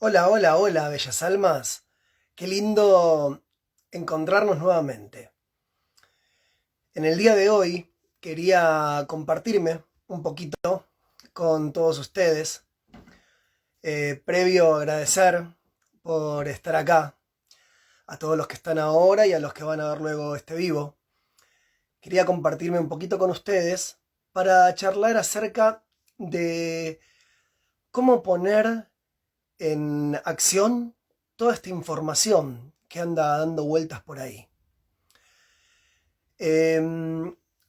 Hola, hola, hola, bellas almas. Qué lindo encontrarnos nuevamente. En el día de hoy quería compartirme un poquito con todos ustedes. Previo agradecer por estar acá, a todos los que están ahora y a los que van a ver luego este vivo. Quería compartirme un poquito con ustedes para charlar acerca de cómo poner en acción toda esta información que anda dando vueltas por ahí.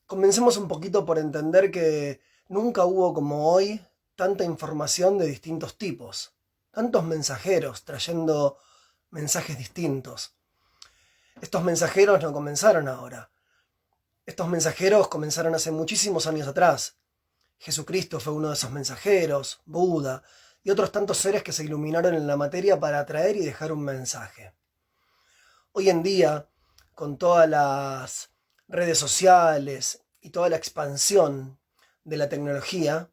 Comencemos un poquito por entender que nunca hubo como hoy tanta información de distintos tipos, tantos mensajeros trayendo mensajes distintos. Estos mensajeros no comenzaron ahora. Estos mensajeros comenzaron hace muchísimos años atrás. Jesucristo fue uno de esos mensajeros, Buda y otros tantos seres que se iluminaron en la materia para traer y dejar un mensaje. Hoy en día, con todas las redes sociales y toda la expansión de la tecnología,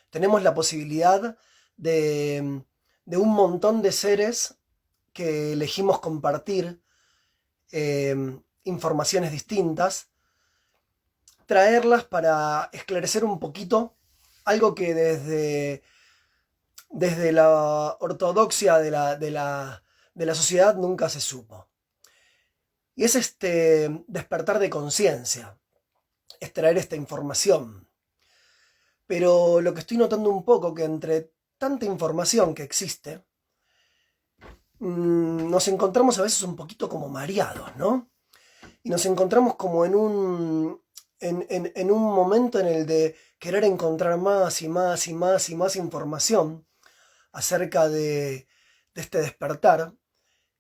tenemos la posibilidad de un montón de seres que elegimos compartir eh, informaciones distintas, traerlas para esclarecer un poquito algo que desde la ortodoxia de la sociedad nunca se supo. Y es este despertar de conciencia, es traer esta información. Pero lo que estoy notando un poco que entre tanta información que existe, nos encontramos a veces un poquito como mareados, ¿no? Y nos encontramos como en un momento en el de querer encontrar más y más y más y más información acerca de este despertar.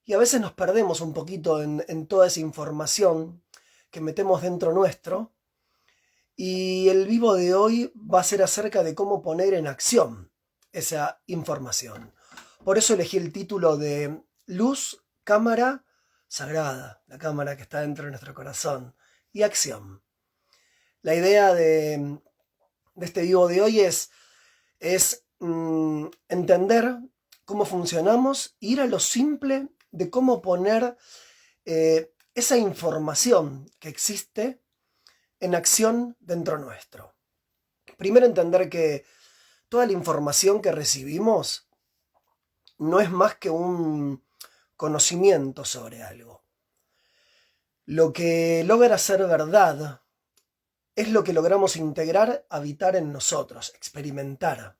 Y a veces nos perdemos un poquito en toda esa información que metemos dentro nuestro. Y el vivo de hoy va a ser acerca de cómo poner en acción esa información. Por eso elegí el título de Luz, Cámara Sagrada, la cámara que está dentro de nuestro corazón, y acción. La idea de este vivo de hoy es entender cómo funcionamos, ir a lo simple de cómo poner esa información que existe en acción dentro nuestro. Primero entender que toda la información que recibimos no es más que un conocimiento sobre algo. Lo que logra ser verdad es lo que logramos integrar, habitar en nosotros, experimentar.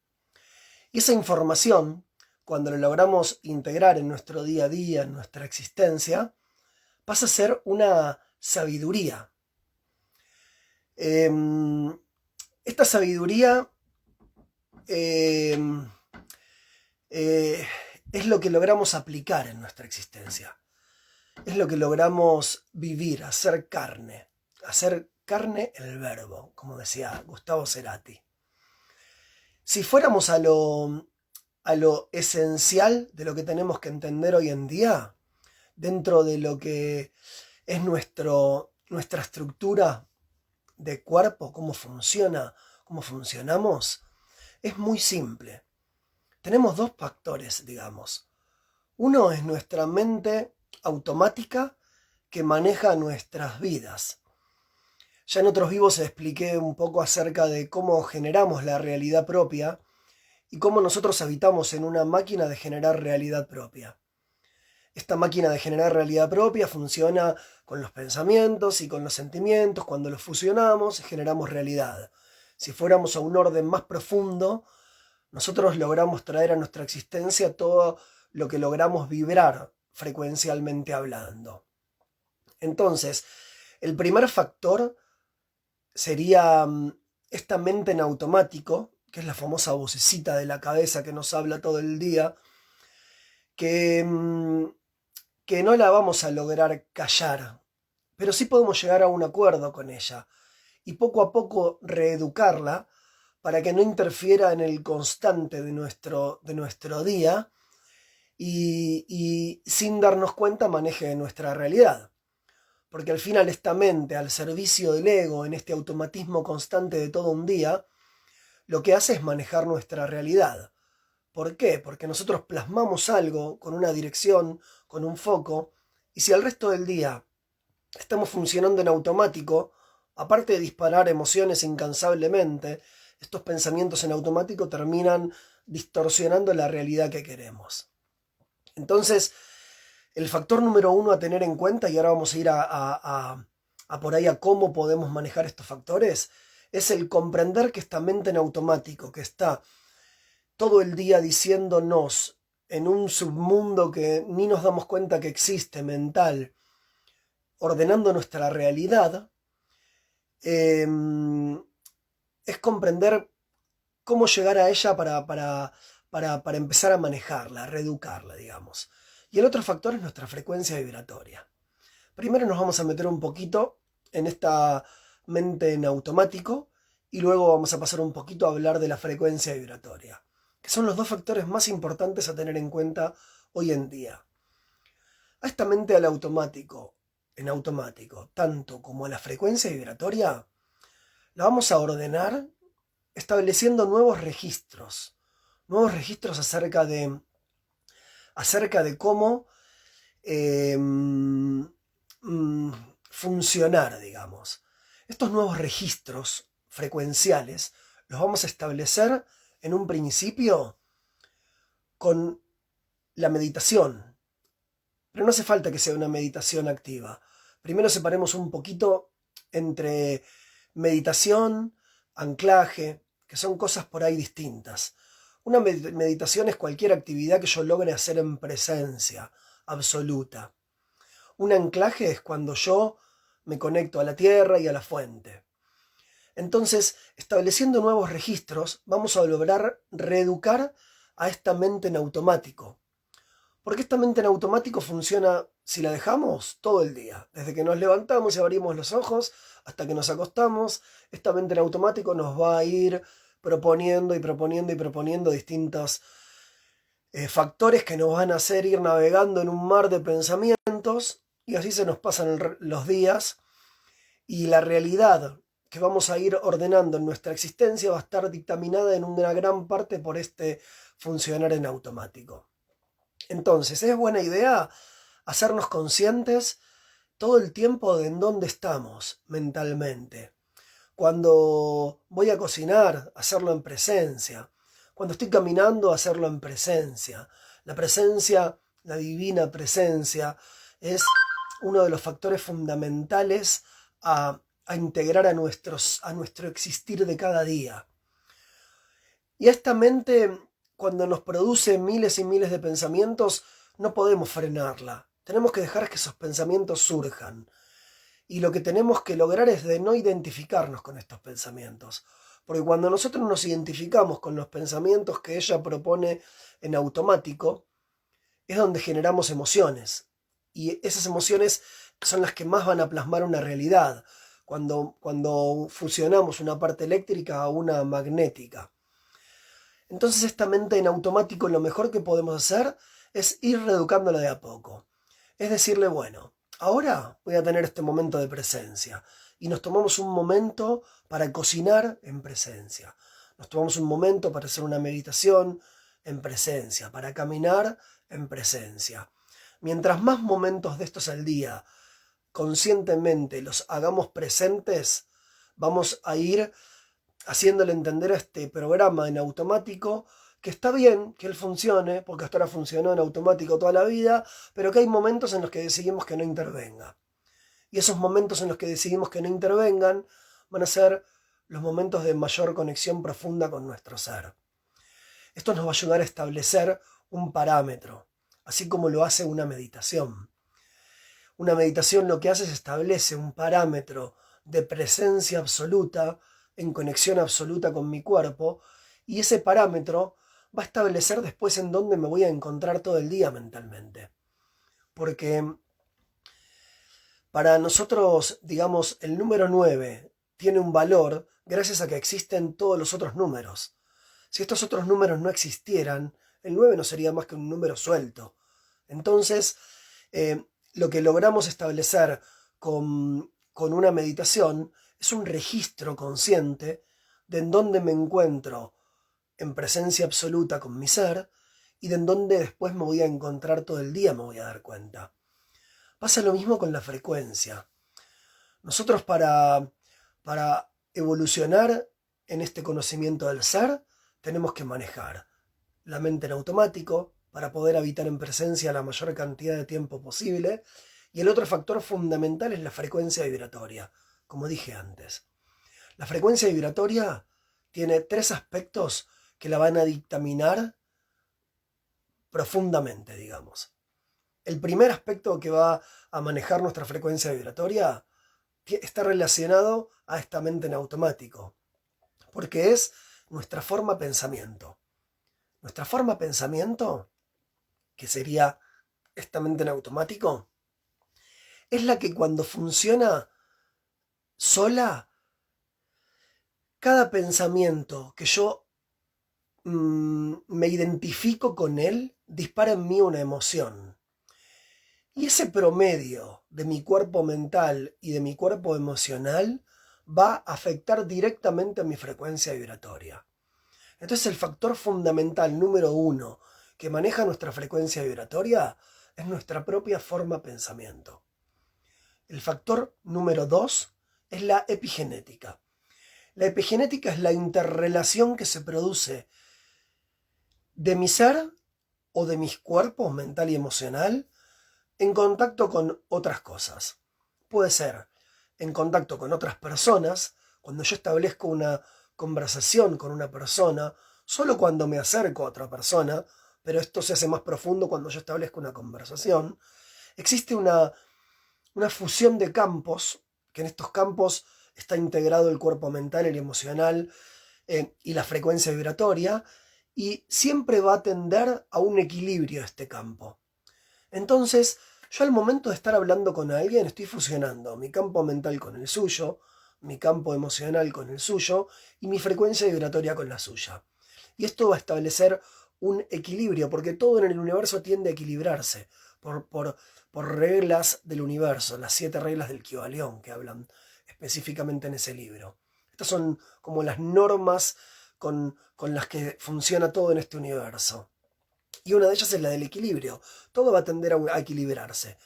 Y esa información, cuando la logramos integrar en nuestro día a día, en nuestra existencia, pasa a ser una sabiduría. Esta sabiduría eh, es lo que logramos aplicar en nuestra existencia. Es lo que logramos vivir, hacer carne el verbo, como decía Gustavo Cerati. Si fuéramos a lo esencial de lo que tenemos que entender hoy en día, dentro de lo que es nuestra estructura de cuerpo, cómo funciona, cómo funcionamos, es muy simple. Tenemos dos factores, digamos. Uno es nuestra mente automática que maneja nuestras vidas. Ya en otros vivos expliqué un poco acerca de cómo generamos la realidad propia y cómo nosotros habitamos en una máquina de generar realidad propia. Esta máquina de generar realidad propia funciona con los pensamientos y con los sentimientos. Cuando los fusionamos, generamos realidad. Si fuéramos a un orden más profundo, nosotros logramos traer a nuestra existencia todo lo que logramos vibrar frecuencialmente hablando. Entonces, el primer factor sería esta mente en automático, que es la famosa vocecita de la cabeza que nos habla todo el día, que no la vamos a lograr callar, pero sí podemos llegar a un acuerdo con ella y poco a poco reeducarla para que no interfiera en el constante de nuestro día y sin darnos cuenta maneje nuestra realidad. Porque al final esta mente al servicio del ego, en este automatismo constante de todo un día, lo que hace es manejar nuestra realidad. ¿Por qué? Porque nosotros plasmamos algo con una dirección, con un foco, y si el resto del día estamos funcionando en automático, aparte de disparar emociones incansablemente, estos pensamientos en automático terminan distorsionando la realidad que queremos. Entonces, el factor número 1 a tener en cuenta, y ahora vamos a ir a por ahí a cómo podemos manejar estos factores, es el comprender que esta mente en automático, que está todo el día diciéndonos en un submundo que ni nos damos cuenta que existe, mental, ordenando nuestra realidad, es comprender cómo llegar a ella para empezar a manejarla, a reeducarla, digamos. Y el otro factor es nuestra frecuencia vibratoria. Primero nos vamos a meter un poquito en esta mente en automático y luego vamos a pasar un poquito a hablar de la frecuencia vibratoria, que son los dos factores más importantes a tener en cuenta hoy en día. A esta mente al automático, en automático, tanto como a la frecuencia vibratoria, la vamos a ordenar estableciendo nuevos registros acerca de cómo funcionar, digamos. Estos nuevos registros frecuenciales los vamos a establecer en un principio con la meditación. Pero no hace falta que sea una meditación activa. Primero separemos un poquito entre meditación, anclaje, que son cosas por ahí distintas. Una meditación es cualquier actividad que yo logre hacer en presencia absoluta. Un anclaje es cuando yo me conecto a la tierra y a la fuente. Entonces, estableciendo nuevos registros, vamos a lograr reeducar a esta mente en automático. Porque esta mente en automático funciona, si la dejamos, todo el día. Desde que nos levantamos y abrimos los ojos hasta que nos acostamos, esta mente en automático nos va a ir proponiendo distintos factores que nos van a hacer ir navegando en un mar de pensamientos, y así se nos pasan los días, y la realidad que vamos a ir ordenando en nuestra existencia va a estar dictaminada en una gran parte por este funcionar en automático. Entonces, es buena idea hacernos conscientes todo el tiempo de en dónde estamos mentalmente. Cuando voy a cocinar, hacerlo en presencia. Cuando estoy caminando, hacerlo en presencia. La presencia, la divina presencia, es uno de los factores fundamentales a integrar a nuestro existir de cada día. Y esta mente, cuando nos produce miles y miles de pensamientos, no podemos frenarla. Tenemos que dejar que esos pensamientos surjan. Y lo que tenemos que lograr es de no identificarnos con estos pensamientos. Porque cuando nosotros nos identificamos con los pensamientos que ella propone en automático, es donde generamos emociones. Y esas emociones son las que más van a plasmar una realidad. Cuando fusionamos una parte eléctrica a una magnética. Entonces esta mente en automático, lo mejor que podemos hacer es ir reeducándola de a poco. Es decirle, bueno, ahora voy a tener este momento de presencia. Y nos tomamos un momento para cocinar en presencia. Nos tomamos un momento para hacer una meditación en presencia, para caminar en presencia. Mientras más momentos de estos al día conscientemente los hagamos presentes, vamos a ir haciéndole entender a este programa en automático que está bien que él funcione, porque hasta ahora funcionó en automático toda la vida, pero que hay momentos en los que decidimos que no intervenga. Y esos momentos en los que decidimos que no intervengan van a ser los momentos de mayor conexión profunda con nuestro ser. Esto nos va a ayudar a establecer un parámetro, así como lo hace una meditación. Una meditación lo que hace es establece un parámetro de presencia absoluta, en conexión absoluta con mi cuerpo, y ese parámetro va a establecer después en dónde me voy a encontrar todo el día mentalmente. Porque para nosotros, digamos, el número 9 tiene un valor gracias a que existen todos los otros números. Si estos otros números no existieran, el 9 no sería más que un número suelto. Entonces, lo que logramos establecer con una meditación es un registro consciente de en dónde me encuentro en presencia absoluta con mi ser y de en donde después me voy a encontrar todo el día, me voy a dar cuenta. Pasa lo mismo con la frecuencia. Nosotros para evolucionar en este conocimiento del ser, tenemos que manejar la mente en automático para poder habitar en presencia la mayor cantidad de tiempo posible. Y el otro factor fundamental es la frecuencia vibratoria, como dije antes. La frecuencia vibratoria tiene 3 aspectos que la van a dictaminar profundamente, digamos. El primer aspecto que va a manejar nuestra frecuencia vibratoria está relacionado a esta mente en automático, porque es nuestra forma pensamiento. Nuestra forma pensamiento, que sería esta mente en automático, es la que cuando funciona sola, cada pensamiento que yo me identifico con él, dispara en mí una emoción. Y ese promedio de mi cuerpo mental y de mi cuerpo emocional va a afectar directamente a mi frecuencia vibratoria. Entonces el factor fundamental número 1 que maneja nuestra frecuencia vibratoria es nuestra propia forma pensamiento. El factor número 2 es la epigenética. La epigenética es la interrelación que se produce de mi ser o de mis cuerpos mental y emocional en contacto con otras cosas. Puede ser en contacto con otras personas, cuando yo establezco una conversación con una persona, solo cuando me acerco a otra persona, pero esto se hace más profundo cuando yo establezco una conversación. Existe una fusión de campos, que en estos campos está integrado el cuerpo mental, el emocional y la frecuencia vibratoria, y siempre va a tender a un equilibrio este campo. Entonces, yo al momento de estar hablando con alguien estoy fusionando mi campo mental con el suyo, mi campo emocional con el suyo y mi frecuencia vibratoria con la suya. Y esto va a establecer un equilibrio, porque todo en el universo tiende a equilibrarse por reglas del universo, las 7 reglas del Kybalión que hablan específicamente en ese libro. Estas son como las normas con las que funciona todo en este universo. Y una de ellas es la del equilibrio. Todo va a tender a equilibrarse.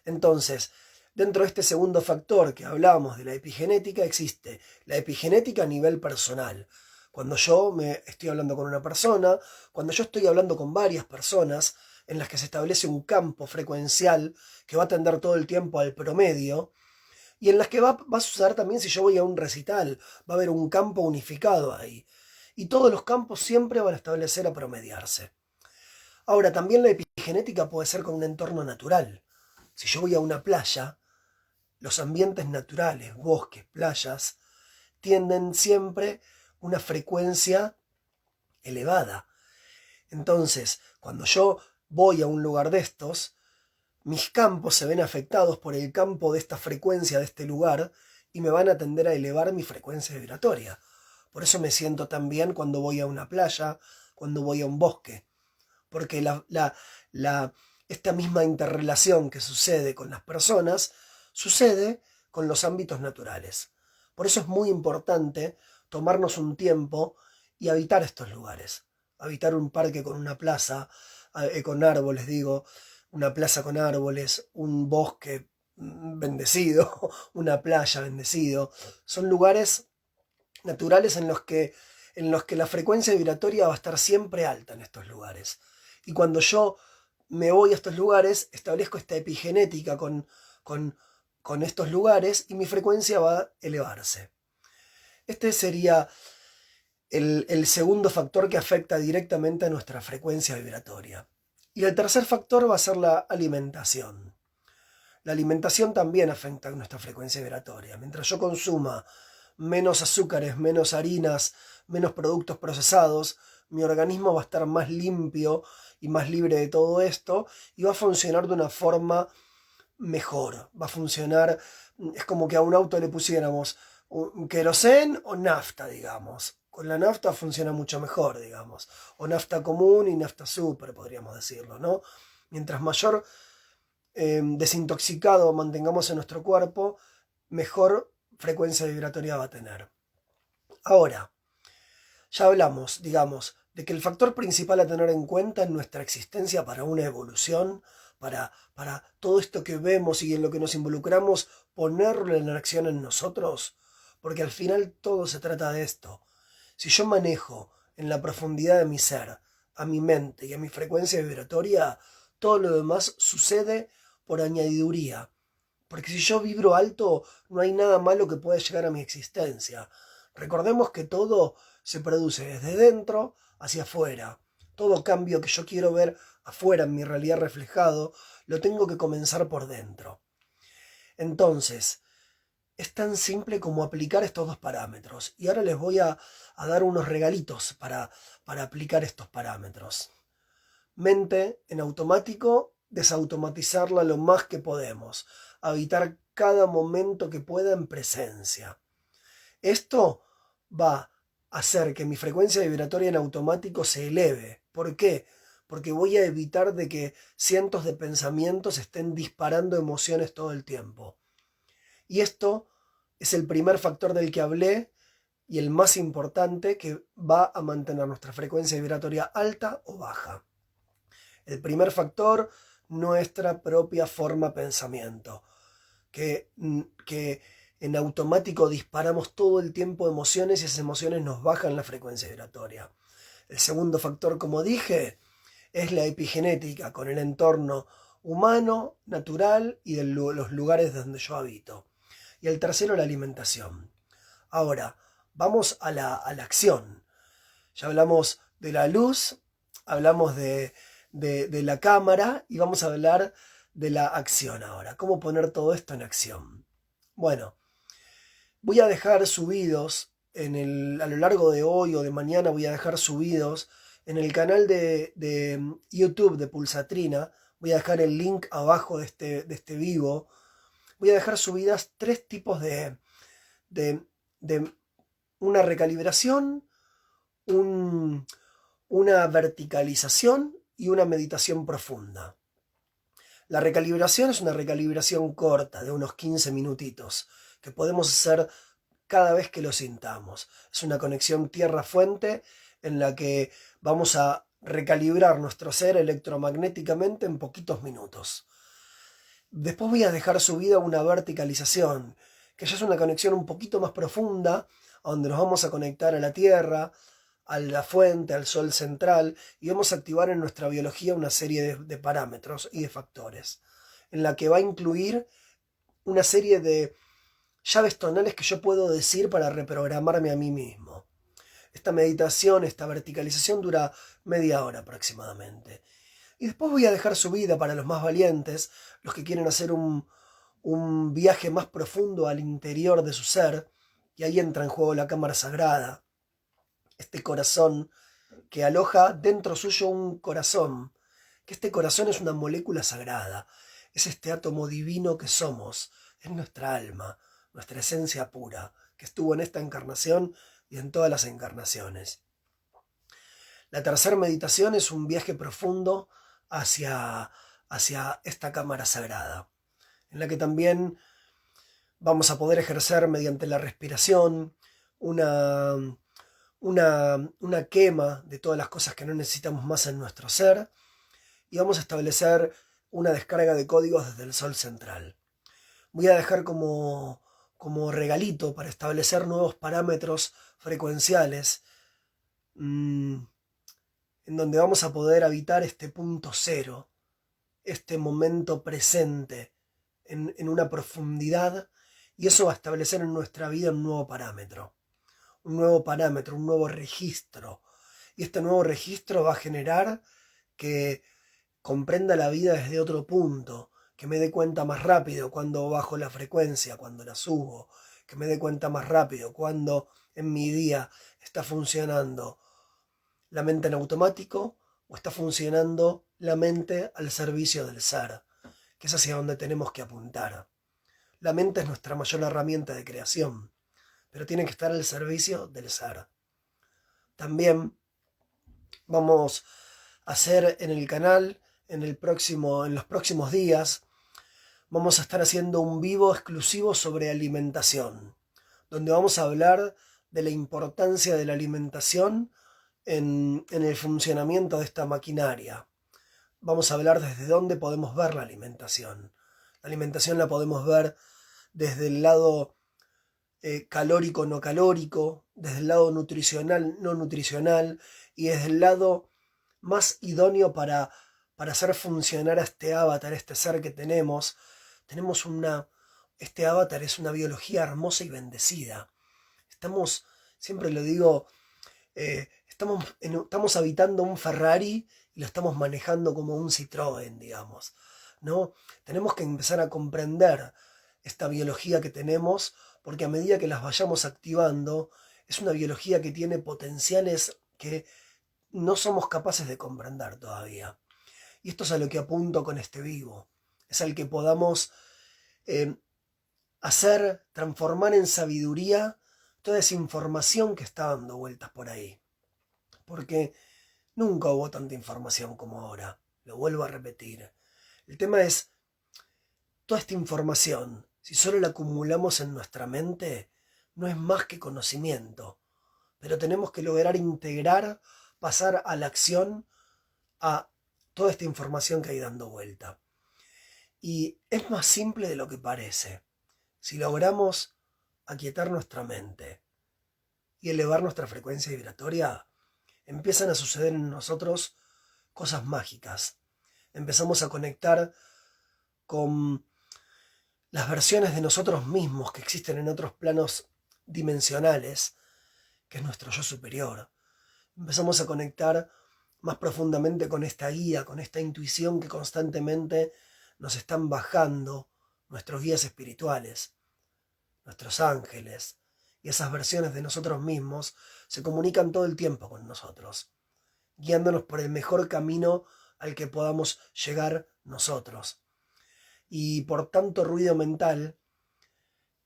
Entonces, dentro de este segundo factor que hablamos de la epigenética, existe la epigenética a nivel personal. Cuando yo me estoy hablando con una persona, cuando yo estoy hablando con varias personas, en las que se establece un campo frecuencial que va a tender todo el tiempo al promedio, y en las que va a suceder también si yo voy a un recital, va a haber un campo unificado ahí. Y todos los campos siempre van a establecer a promediarse. Ahora, también la epigenética puede ser con un entorno natural. Si yo voy a una playa, los ambientes naturales, bosques, playas, tienden siempre una frecuencia elevada. Entonces, cuando yo voy a un lugar de estos, mis campos se ven afectados por el campo de esta frecuencia de este lugar y me van a tender a elevar mi frecuencia vibratoria. Por eso me siento tan bien cuando voy a una playa, cuando voy a un bosque. Porque esta misma interrelación que sucede con las personas, sucede con los ámbitos naturales. Por eso es muy importante tomarnos un tiempo y habitar estos lugares. Habitar un parque con una plaza, con árboles, una plaza con árboles, un bosque bendecido, una playa bendecido. Son lugares naturales en los que la frecuencia vibratoria va a estar siempre alta en estos lugares. Y cuando yo me voy a estos lugares, establezco esta epigenética con estos lugares y mi frecuencia va a elevarse. Este sería el segundo factor que afecta directamente a nuestra frecuencia vibratoria. Y el tercer factor va a ser la alimentación. La alimentación también afecta a nuestra frecuencia vibratoria. Mientras yo consuma menos azúcares, menos harinas, menos productos procesados, mi organismo va a estar más limpio y más libre de todo esto y va a funcionar de una forma mejor. Va a funcionar, es como que a un auto le pusiéramos un querosén o nafta, digamos. Con la nafta funciona mucho mejor, digamos. O nafta común y nafta super, podríamos decirlo, ¿no? Mientras mayor desintoxicado mantengamos en nuestro cuerpo, mejor frecuencia vibratoria va a tener. Ahora, ya hablamos, digamos, de que el factor principal a tener en cuenta en nuestra existencia para una evolución, para todo esto que vemos y en lo que nos involucramos, ponerlo en acción en nosotros, porque al final todo se trata de esto. Si yo manejo en la profundidad de mi ser, a mi mente y a mi frecuencia vibratoria, todo lo demás sucede por añadiduría. Porque si yo vibro alto, no hay nada malo que pueda llegar a mi existencia. Recordemos que todo se produce desde dentro hacia afuera. Todo cambio que yo quiero ver afuera en mi realidad reflejado, lo tengo que comenzar por dentro. Entonces, es tan simple como aplicar estos dos parámetros. Y ahora les voy a dar unos regalitos para aplicar estos parámetros. Mente en automático, desautomatizarla lo más que podemos. Habitar cada momento que pueda en presencia. Esto va a hacer que mi frecuencia vibratoria en automático se eleve. ¿Por qué? Porque voy a evitar de que cientos de pensamientos estén disparando emociones todo el tiempo. Y esto es el primer factor del que hablé y el más importante que va a mantener nuestra frecuencia vibratoria alta o baja. El primer factor, nuestra propia forma pensamiento, que en automático disparamos todo el tiempo emociones y esas emociones nos bajan la frecuencia vibratoria. El segundo factor, como dije, es la epigenética con el entorno humano, natural y de los lugares donde yo habito. Y el tercero, la alimentación. Ahora, vamos a la acción. Ya hablamos de la luz, hablamos de la cámara y vamos a hablar de la acción ahora. ¿Cómo poner todo esto en acción? Bueno, voy a dejar subidos a lo largo de hoy o de mañana, voy a dejar subidos en el canal de YouTube de Pulsatrina. Voy a dejar el link abajo de este vivo. Voy a dejar subidas 3 tipos de una recalibración, una verticalización y una meditación profunda. La recalibración es una recalibración corta, de unos 15 minutitos, que podemos hacer cada vez que lo sintamos. Es una conexión tierra-fuente en la que vamos a recalibrar nuestro ser electromagnéticamente en poquitos minutos. Después voy a dejar subida una verticalización, que ya es una conexión un poquito más profunda, donde nos vamos a conectar a la Tierra, a la fuente, al Sol central, y vamos a activar en nuestra biología una serie de parámetros y de factores, en la que va a incluir una serie de llaves tonales que yo puedo decir para reprogramarme a mí mismo. Esta meditación, esta verticalización dura media hora aproximadamente. Y después voy a dejar subida para los más valientes, los que quieren hacer un viaje más profundo al interior de su ser, y ahí entra en juego la cámara sagrada, este corazón que aloja dentro suyo un corazón, que este corazón es una molécula sagrada, es este átomo divino que somos, es nuestra alma, nuestra esencia pura, que estuvo en esta encarnación y en todas las encarnaciones. La tercera meditación es un viaje profundo hacia esta cámara sagrada, en la que también vamos a poder ejercer mediante la respiración una quema de todas las cosas que no necesitamos más en nuestro ser, y vamos a establecer una descarga de códigos desde el Sol central. Voy a dejar como regalito para establecer nuevos parámetros frecuenciales, en donde vamos a poder habitar este punto cero, este momento presente, en una profundidad, y eso va a establecer en nuestra vida un nuevo parámetro, un nuevo registro. Y este nuevo registro va a generar que comprenda la vida desde otro punto, que me dé cuenta más rápido cuando bajo la frecuencia, cuando la subo, que me dé cuenta más rápido cuando en mi día está funcionando la mente en automático o está funcionando la mente al servicio del ser, que es hacia donde tenemos que apuntar. La mente es nuestra mayor herramienta de creación, pero tiene que estar al servicio del ser. También vamos a hacer en el canal, en los próximos días, vamos a estar haciendo un vivo exclusivo sobre alimentación, donde vamos a hablar de la importancia de la alimentación en el funcionamiento de esta maquinaria. Vamos a hablar desde dónde podemos ver la alimentación. La alimentación la podemos ver desde el lado calórico, no calórico, desde el lado nutricional, no nutricional, y desde el lado más idóneo para hacer funcionar a este avatar, este ser que tenemos. Este avatar es una biología hermosa y bendecida. Siempre lo digo, estamos habitando un Ferrari y lo estamos manejando como un Citroën, digamos, ¿no? Tenemos que empezar a comprender esta biología que tenemos, porque a medida que las vayamos activando, es una biología que tiene potenciales que no somos capaces de comprender todavía. Y esto es a lo que apunto con este vivo. Es al que podamos transformar en sabiduría toda esa información que está dando vueltas por ahí. Porque nunca hubo tanta información como ahora. Lo vuelvo a repetir. El tema es, toda esta información, si solo la acumulamos en nuestra mente, no es más que conocimiento. Pero tenemos que lograr integrar, pasar a la acción, a toda esta información que hay dando vuelta. Y es más simple de lo que parece. Si logramos aquietar nuestra mente y elevar nuestra frecuencia vibratoria, empiezan a suceder en nosotros cosas mágicas. Empezamos a conectar con las versiones de nosotros mismos que existen en otros planos dimensionales, que es nuestro yo superior. Empezamos a conectar más profundamente con esta guía, con esta intuición que constantemente nos están bajando nuestros guías espirituales, nuestros ángeles, y esas versiones de nosotros mismos se comunican todo el tiempo con nosotros, guiándonos por el mejor camino al que podamos llegar nosotros. Y por tanto ruido mental,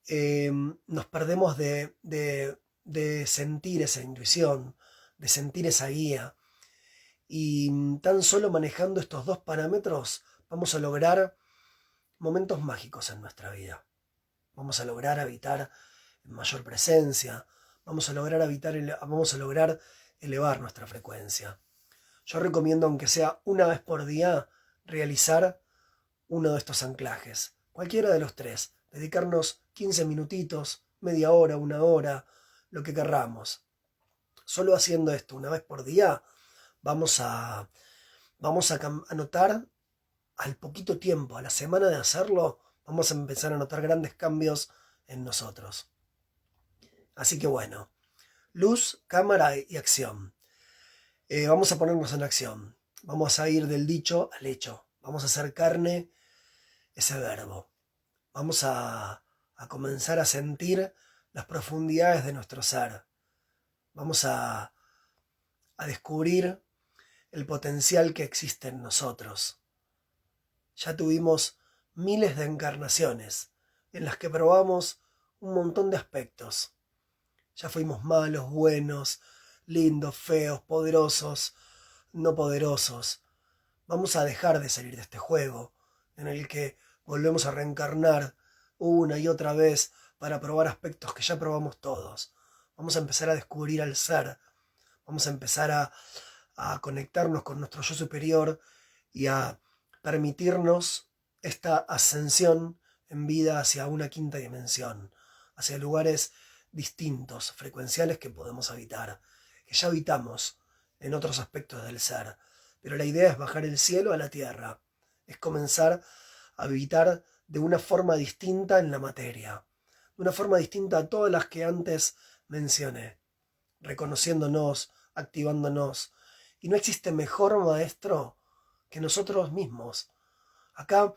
nos perdemos de sentir esa intuición, de sentir esa guía. Y tan solo manejando estos dos parámetros vamos a lograr momentos mágicos en nuestra vida. Vamos a lograr habitar en mayor presencia, vamos a lograr elevar nuestra frecuencia. Yo recomiendo, aunque sea una vez por día, realizar uno de estos anclajes, cualquiera de los tres, dedicarnos 15 minutitos, media hora, una hora, lo que querramos. Solo haciendo esto una vez por día, vamos a notar al poquito tiempo, a la semana de hacerlo, vamos a empezar a notar grandes cambios en nosotros. Así que bueno, luz, cámara y acción. Vamos a ponernos en acción. Vamos a ir del dicho al hecho. Vamos a hacer carne ese verbo. Vamos a comenzar a sentir las profundidades de nuestro ser. Vamos a descubrir el potencial que existe en nosotros. Ya tuvimos miles de encarnaciones en las que probamos un montón de aspectos. Ya fuimos malos, buenos, lindos, feos, poderosos, no poderosos. Vamos a dejar de salir de este juego en el que volvemos a reencarnar una y otra vez para probar aspectos que ya probamos todos. Vamos a empezar a descubrir al ser. Vamos a empezar a conectarnos con nuestro yo superior y a permitirnos esta ascensión en vida hacia una quinta dimensión, hacia lugares distintos, frecuenciales que podemos habitar, que ya habitamos en otros aspectos del ser. Pero la idea es bajar el cielo a la tierra, es comenzar a habitar de una forma distinta en la materia, de una forma distinta a todas las que antes mencioné, reconociéndonos, activándonos. Y no existe mejor maestro que nosotros mismos. Acá,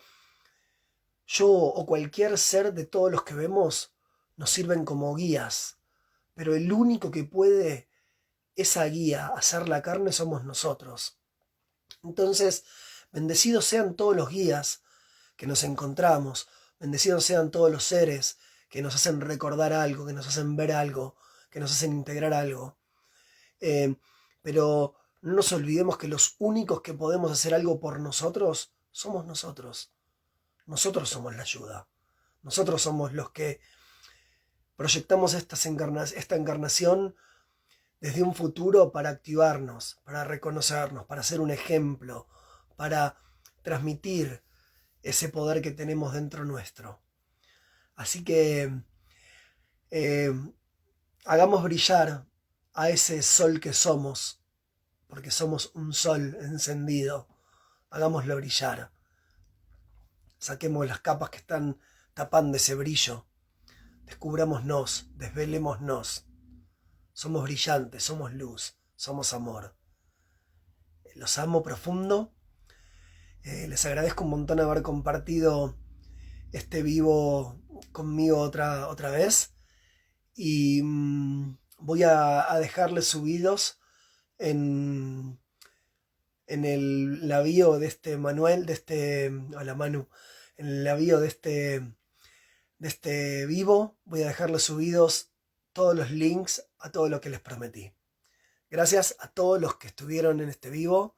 yo o cualquier ser de todos los que vemos nos sirven como guías, pero el único que puede esa guía hacer la carne somos nosotros. Entonces, bendecidos sean todos los guías que nos encontramos, bendecidos sean todos los seres que nos hacen recordar algo, que nos hacen ver algo, que nos hacen integrar algo. Pero no nos olvidemos que los únicos que podemos hacer algo por nosotros somos nosotros. Nosotros somos la ayuda. Nosotros somos los que proyectamos esta encarnación desde un futuro para activarnos, para reconocernos, para ser un ejemplo, para transmitir ese poder que tenemos dentro nuestro. Así que hagamos brillar a ese sol que somos, porque somos un sol encendido. Hagámoslo brillar. Saquemos las capas que están tapando ese brillo. Descubrámonos, desvelémonos. Somos brillantes, somos luz, somos amor. Los amo profundo. Les agradezco un montón haber compartido este vivo conmigo otra vez. Y voy a dejarles subidos en la bio de este Manuel, hola Manu, en la bio de este vivo, voy a dejarles subidos todos los links a todo lo que les prometí. Gracias a todos los que estuvieron en este vivo.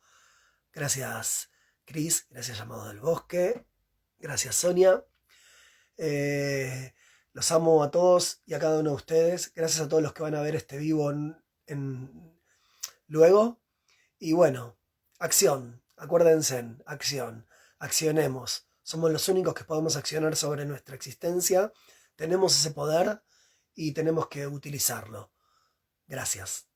Gracias Cris, gracias Llamado del Bosque, gracias Sonia. Los amo a todos y a cada uno de ustedes. Gracias a todos los que van a ver este vivo luego. Y bueno, acción. Acuérdense, acción. Accionemos. Somos los únicos que podemos accionar sobre nuestra existencia. Tenemos ese poder y tenemos que utilizarlo. Gracias.